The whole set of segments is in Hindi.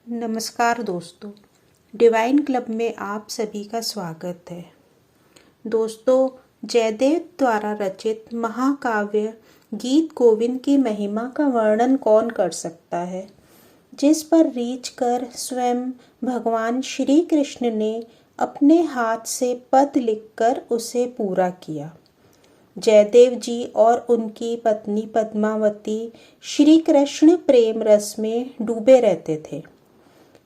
नमस्कार दोस्तों, डिवाइन क्लब में आप सभी का स्वागत है। दोस्तों, जयदेव द्वारा रचित महाकाव्य गीत गोविंद की महिमा का वर्णन कौन कर सकता है, जिस पर रीझ कर स्वयं भगवान श्री कृष्ण ने अपने हाथ से पद लिखकर उसे पूरा किया। जयदेव जी और उनकी पत्नी पद्मावती श्री कृष्ण प्रेम रस में डूबे रहते थे।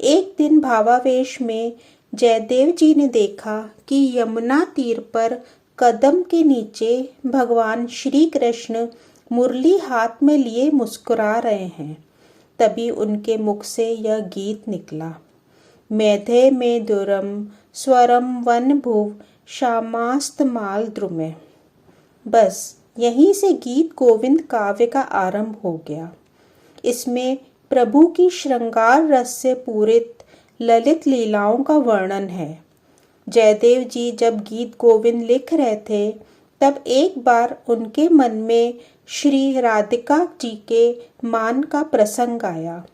एक दिन भावावेश में जयदेव जी ने देखा कि यमुना तीर पर कदम के नीचे भगवान श्री कृष्ण मुरली हाथ में लिए मुस्कुरा रहे हैं। तभी उनके मुख से यह गीत निकला, मेधे में दुरम स्वरम वन भुव श्यामास्तमाल द्रुमे। बस यहीं से गीत गोविंद काव्य का आरंभ हो गया। इसमें प्रभु की श्रृंगार रस से पूरित ललित लीलाओं का वर्णन है। जयदेव जी जब गीत गोविंद लिख रहे थे, तब एक बार उनके मन में श्री राधिका जी के मान का प्रसंग आया।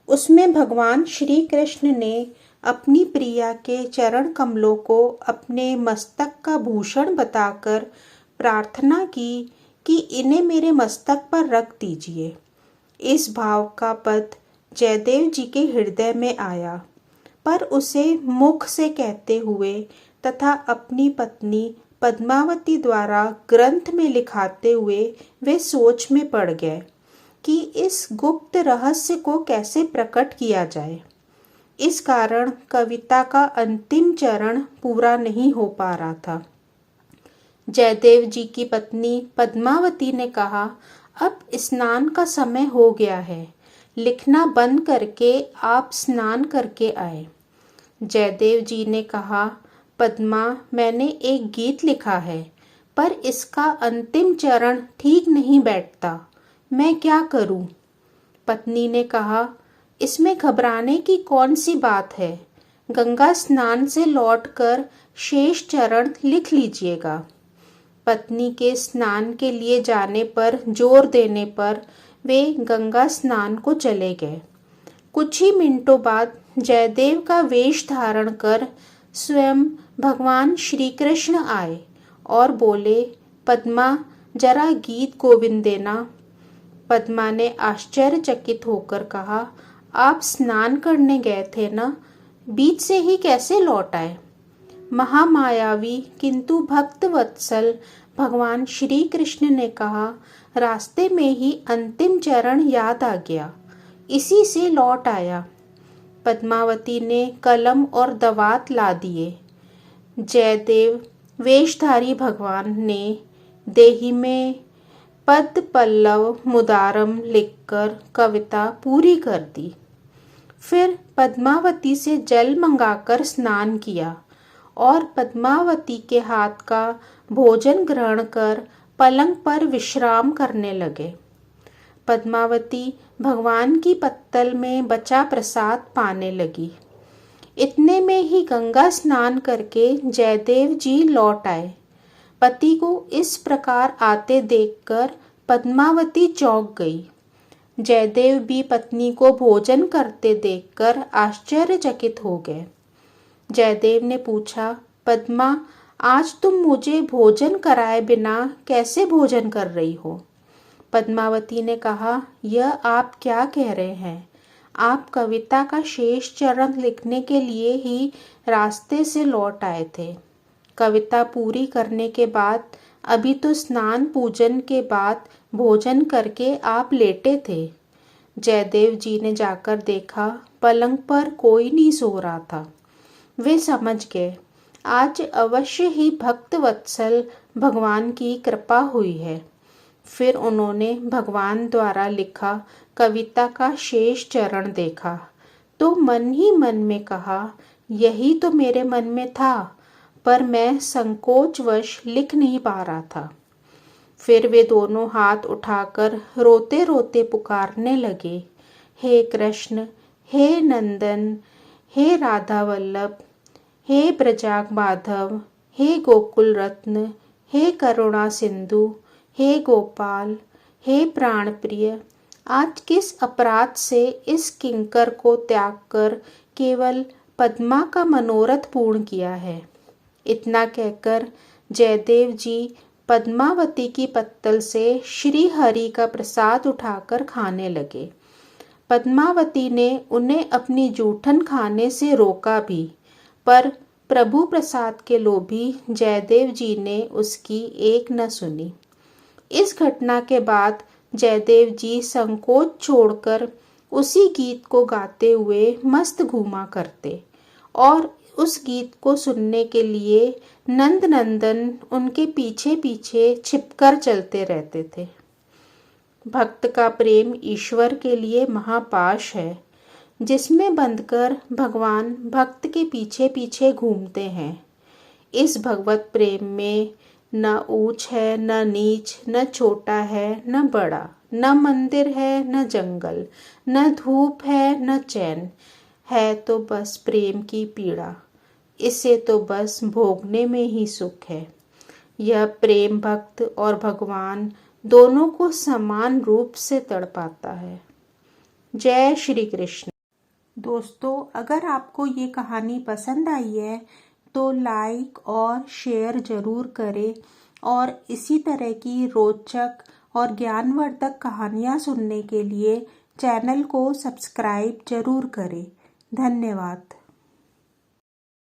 उसमें भगवान श्री कृष्ण ने अपनी प्रिया के चरण कमलों को अपने मस्तक का भूषण बताकर प्रार्थना की कि इन्हें मेरे मस्तक पर रख दीजिए। इस भाव का पद जयदेव जी के हृदय में आया, पर उसे मुख से कहते हुए तथा अपनी पत्नी पद्मावती द्वारा ग्रंथ में लिखाते हुए वे सोच में पड़ गए कि इस गुप्त रहस्य को कैसे प्रकट किया जाए। इस कारण कविता का अंतिम चरण पूरा नहीं हो पा रहा था। जयदेव जी की पत्नी पद्मावती ने कहा, अब स्नान का समय हो गया है, लिखना बंद करके आप स्नान करके आए। जयदेव जी ने कहा, पद्मा, मैंने एक गीत लिखा है, पर इसका अंतिम चरण ठीक नहीं बैठता, मैं क्या करूं? पत्नी ने कहा, इसमें घबराने की कौन सी बात है, गंगा स्नान से लौटकर शेष चरण लिख लीजिएगा। पत्नी के स्नान के लिए जाने पर जोर देने पर वे गंगा स्नान को चले गए। कुछ ही मिनटों बाद जयदेव का वेश धारण कर स्वयं भगवान श्री कृष्ण आए और बोले, पद्मा, जरा गीत गोविंद देना। पद्मा ने आश्चर्यचकित होकर कहा, आप स्नान करने गए थे ना, बीच से ही कैसे लौट आए? महामायावी किंतु भक्त वत्सल भगवान श्री कृष्ण ने कहा, रास्ते में ही अंतिम चरण याद आ गया, इसी से लौट आया। पद्मावती ने कलम और दवात ला दिए। जयदेव वेशधारी भगवान ने देही में पद पल्लव मुदारम लिखकर कविता पूरी कर दी। फिर पद्मावती से जल मंगाकर स्नान किया और पद्मावती के हाथ का भोजन ग्रहण कर पलंग पर विश्राम करने लगे। पद्मावती भगवान की पत्तल में बचा प्रसाद पाने लगी। इतने में ही गंगा स्नान करके जयदेव जी लौट आए। पति को इस प्रकार आते देखकर पद्मावती चौंक गई। जयदेव भी पत्नी को भोजन करते देखकर आश्चर्यचकित हो गए। जयदेव ने पूछा, पद्मा, आज तुम मुझे भोजन कराए बिना कैसे भोजन कर रही हो? पद्मावती ने कहा, यह आप क्या कह रहे हैं? आप कविता का शेष चरण लिखने के लिए ही रास्ते से लौट आए थे। कविता पूरी करने के बाद अभी तो स्नान पूजन के बाद भोजन करके आप लेटे थे। जयदेव जी ने जाकर देखा, पलंग पर कोई नहीं सो रहा था। वे समझ गए, आज अवश्य ही भक्त वत्सल भगवान की कृपा हुई है। फिर उन्होंने भगवान द्वारा लिखा कविता का शेष चरण देखा तो मन ही मन में कहा, यही तो मेरे मन में था, पर मैं संकोचवश लिख नहीं पा रहा था। फिर वे दोनों हाथ उठाकर रोते रोते पुकारने लगे, हे कृष्ण, हे नंदन, हे राधा वल्लभ, हे ब्रजाग माधव, हे गोकुल रत्न, हे करुणा सिंधु, हे गोपाल, हे प्राण प्रिय, आज किस अपराध से इस किंकर को त्याग कर केवल पद्मा का मनोरथ पूर्ण किया है। इतना कहकर जयदेव जी पद्मावती की पत्तल से श्री हरि का प्रसाद उठाकर खाने लगे। पद्मावती ने उन्हें अपनी जूठन खाने से रोका भी, पर प्रभु प्रसाद के लोभी जयदेव जी ने उसकी एक न सुनी। इस घटना के बाद जयदेव जी संकोच छोड़कर उसी गीत को गाते हुए मस्त घूमा करते और उस गीत को सुनने के लिए नंद नंदन उनके पीछे पीछे छिपकर चलते रहते थे। भक्त का प्रेम ईश्वर के लिए महापाश है, जिसमें बंधकर भगवान भक्त के पीछे पीछे घूमते हैं। इस भगवत प्रेम में न ऊंच है न नीच, न छोटा है न बड़ा, न मंदिर है न जंगल, न धूप है न चैन, है तो बस प्रेम की पीड़ा। इसे तो बस भोगने में ही सुख है। यह प्रेम भक्त और भगवान दोनों को समान रूप से तड़पाता है। जय श्री कृष्ण। दोस्तों, अगर आपको ये कहानी पसंद आई है तो लाइक और शेयर जरूर करें और इसी तरह की रोचक और ज्ञानवर्धक कहानियाँ सुनने के लिए चैनल को सब्सक्राइब जरूर करें। धन्यवाद।